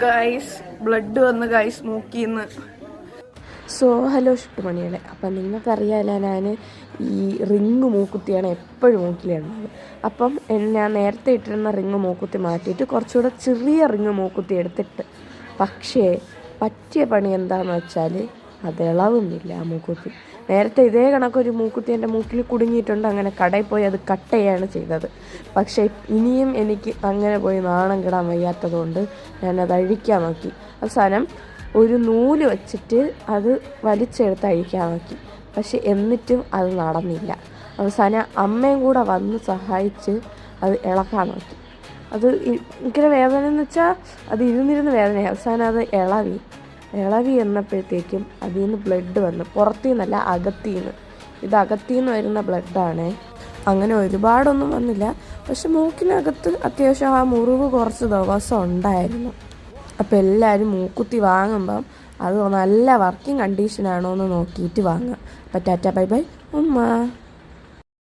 Guys blood വന്ന് guys മൂക്കിന്ന്. So hello ഷുട്ടുമണികളെ, അപ്പം നിങ്ങൾക്കറിയാമല്ലോ ഞാൻ ഈ റിങ് മൂക്കുത്തിയാണ് എപ്പോഴും മൂക്കിലിടുന്നത്. അപ്പം ഞാൻ നേരത്തെ ഇട്ടിരുന്ന റിങ് മൂക്കുത്തി മാറ്റിയിട്ട് കുറച്ചുകൂടെ ചെറിയ റിങ് മൂക്കുത്തി എടുത്തിട്ട്, പക്ഷേ പറ്റിയ പണി എന്താണെന്ന് വെച്ചാൽ അത് ഇളവുന്നില്ല. ആ മൂക്കുത്തി നേരത്തെ ഇതേ കണക്കൊരു മൂക്കുത്തി എൻ്റെ മൂക്കിൽ കുടുങ്ങിയിട്ടുണ്ട്. അങ്ങനെ കടയിൽ പോയി അത് കട്ട് ചെയ്യാണ് ചെയ്തത്. പക്ഷേ ഇനിയും എനിക്ക് അങ്ങനെ പോയി നാണം കിടാൻ വയ്യാത്തതുകൊണ്ട് ഞാനത് അഴിക്കാൻ നോക്കി. അവസാനം ഒരു നൂല് വെച്ചിട്ട് അത് വലിച്ചെടുത്ത് അഴിക്കാൻ നോക്കി. പക്ഷെ എന്നിട്ടും അത് നടന്നില്ല. അവസാനം അമ്മയും കൂടെ വന്ന് സഹായിച്ച് അത് ഇളക്കാൻ നോക്കി. അത് ഭയങ്കര വേദന എന്ന് വെച്ചാൽ അത് ഇരുന്നിരുന്ന് വേദനയായി. അവസാനം അത് ഇളവി എന്നപ്പോഴത്തേക്കും അതിൽ നിന്ന് ബ്ലഡ് വന്നു. പുറത്തു നിന്നല്ല, അകത്തു നിന്ന്. ഇത് അകത്തു നിന്ന് വരുന്ന ബ്ലഡാണ്. അങ്ങനെ ഒരുപാടൊന്നും വന്നില്ല. പക്ഷെ മൂക്കിനകത്ത് അത്യാവശ്യം ആ മുറിവ് കുറച്ച് ദിവസം ഉണ്ടായിരുന്നു. അപ്പോൾ എല്ലാവരും മൂക്കുത്തി വാങ്ങുമ്പം അത് നല്ല വർക്കിംഗ് കണ്ടീഷനാണോ എന്ന് നോക്കിയിട്ട് വാങ്ങുക. അപ്പോൾ ടാറ്റ ബൈ ബൈ ഉമ്മ.